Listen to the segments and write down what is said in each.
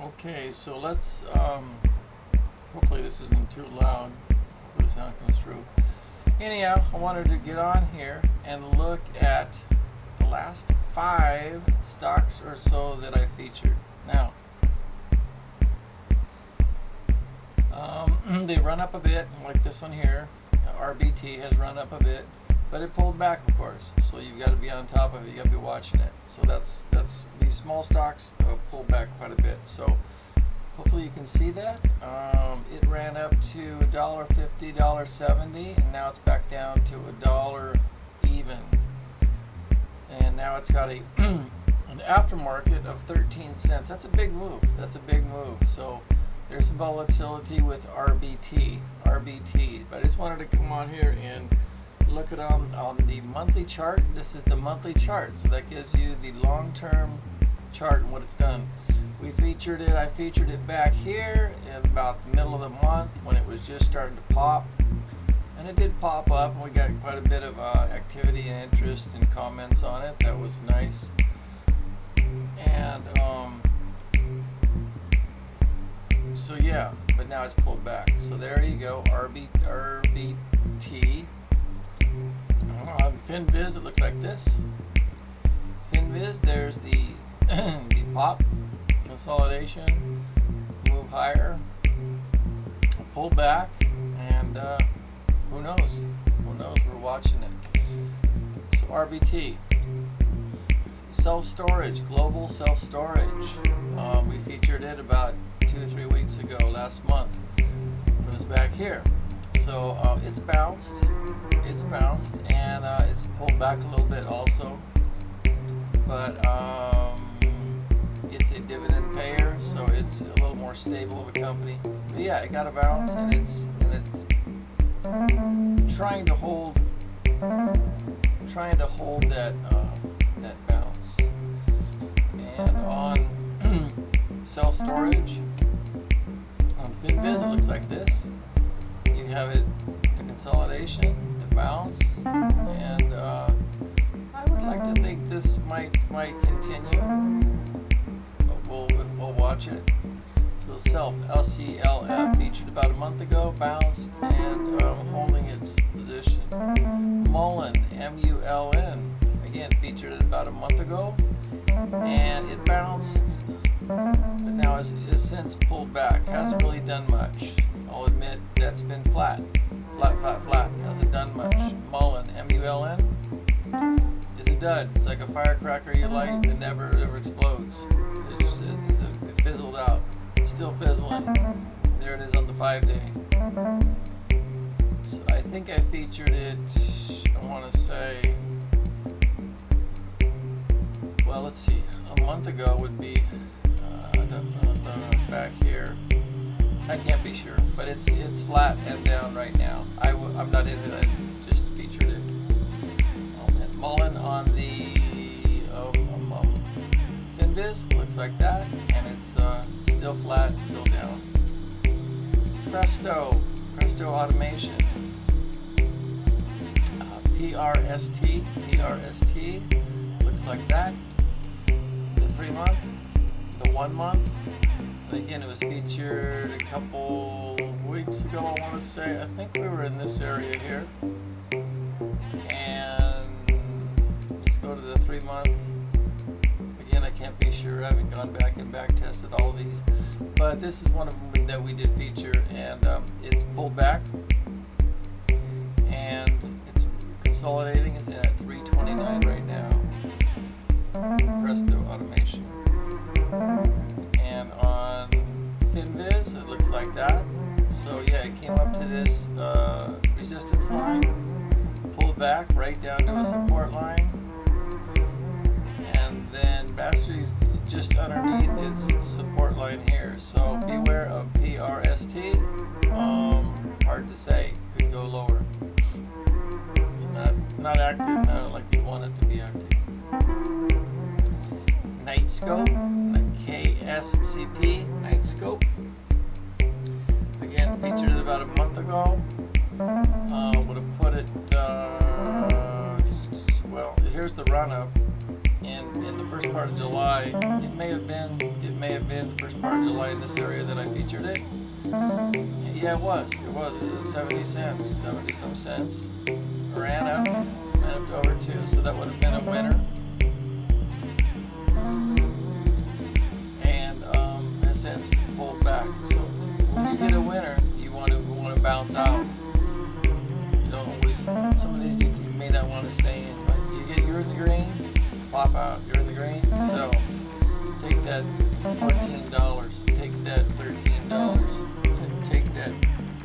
Okay, so let's, hopefully this isn't too loud, hopefully the sound comes through. Anyhow, I wanted to get on here and look at the last 5 stocks or so that I featured. Now, they run up a bit, like this one here. RBT has run up a bit, but it pulled back, of course. So you've got to be on top of it. You got to be watching it. So that's these small stocks pulled back quite a bit. So hopefully you can see that. It ran up to $1.50, $1.70, and now it's back down to $1 even. And now it's got a an aftermarket of 13 cents. That's a big move. That's a big move. So there's some volatility with RBT. But I just wanted to come on here and look at on the monthly chart. This is the monthly chart, so that gives you the long-term chart and what it's done. I featured it back here in about the middle of the month when it was just starting to pop, and it did pop up, and we got quite a bit of activity and interest and comments on it. That was nice. And so yeah, but now it's pulled back. So there you go, RBT. On finviz, it looks like this. Finviz, there's the the pop, consolidation, move higher, pull back, and who knows? Who knows? We're watching it. So RBT, self-storage, global self-storage. We featured it about 2 or 3 weeks ago, last month. It was back here. So it's bounced, and it's pulled back a little bit also. But it's a dividend payer, so it's a little more stable of a company. But yeah, it got a bounce, and it's trying to hold that that bounce. And on self-storage, on finviz, it looks like this. You have it, the consolidation, the bounce, and I would like to think this might continue, but we'll watch it. So LCLF featured about a month ago, bounced, and holding its position. Mullen, MULN, again featured it about a month ago, and it bounced, but now has since pulled back. Hasn't really done much. I'll admit that's been flat. Hasn't done much. Mullen, MULN, is a dud. It's like a firecracker you light and never explodes. It fizzled out. Still fizzling. There it is on the 5-day. So I think I featured it, I want to say, well, let's see, a month ago would be back here. I can't be sure, but it's flat and down right now. I'm not into it. I just featured it. And Mullen on the finviz looks like that, and it's still flat, still down. Presto Automation. PRST looks like that. The 3-month, the 1 month. And again, it was featured a couple weeks ago, I want to say. I think we were in this area here. And let's go to the 3-month. Again, I can't be sure. I haven't gone back and back tested all of these. But this is one of them that we did feature, and it's pulled back. And it's consolidating. It's at 329 right now. Presto Automation. And on finviz, it looks like that. So yeah, it came up to this resistance line, pulled back right down to a support line, and then battery's just underneath its support line here. So beware of PRST. Hard to say. Could go lower. It's not active like you want it to be active. Nightscope, KSCP, Nightscope. Again, featured it about a month ago. Would have put it, well, here's the run up in the first part of July. It may have been the first part of July in this area that I featured it. Yeah, it was. It was 70 cents, 70 some cents. Ran up to over 2, so that would have been a winner. And has since pulled back. So when you get a winner, you want to bounce out. You don't always. Some of these you may not want to stay in, but you're in the green, pop out. You're in the green, so take that $14, take that $13, and take that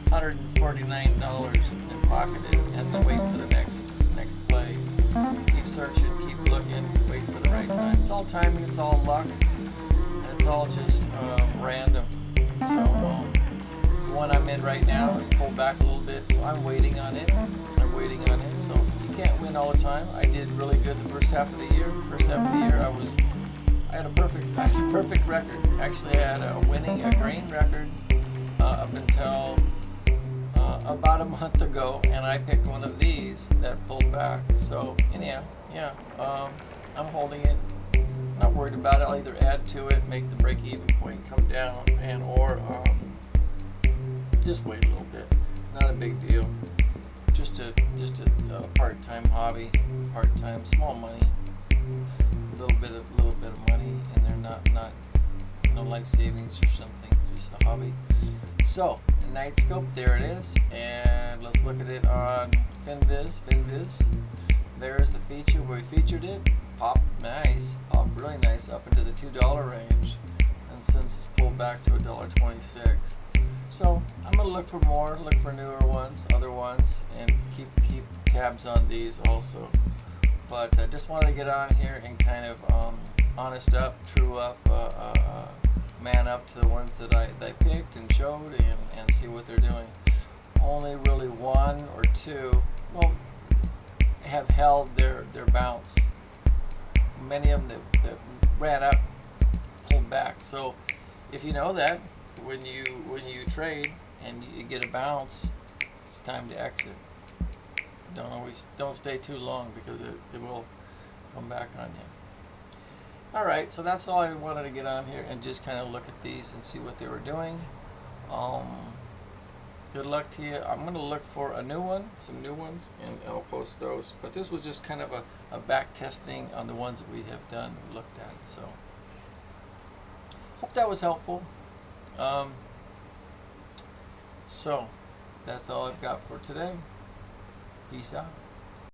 $149 and pocket it, and then wait for the next play. Keep searching, keep looking, wait for the right time. It's all timing, it's all luck, and it's all just random. So the one I'm in right now is pulled back a little bit, so I'm waiting on it. So you can't win all the time. I did really good the first half of the year. I had a perfect record. Actually, I had a green record up until about a month ago, and I picked one of these that pulled back. So anyhow, yeah, I'm holding it. Not worried about it. I'll either add to it, make the break-even point come down, or just wait a little bit. Not a big deal. Just a part-time hobby, part-time small money, a little bit of money, and they're not no life savings or something, just a hobby. So night scope, there it is, and let's look at it on finviz. There's the feature where we featured it. Popped really nice up into the $2 range, and since it's pulled back to $1.26. So I'm gonna look for more, look for newer ones, other ones, and keep tabs on these also. But I just wanted to get on here and kind of honest up, true up, man up to the ones that I picked and showed, and see what they're doing. Only really one or two, have held their bounce. Many of them that ran up, pulled back. So if you know that, when you trade and you get a bounce, it's time to exit. Don't stay too long, because it will come back on you. Alright, so that's all I wanted to get on here and just kind of look at these and see what they were doing. Good luck to you. I'm going to look for some new ones, and I'll post those. But this was just kind of a back testing on the ones that we have looked at. So hope that was helpful. So that's all I've got for today. Peace out.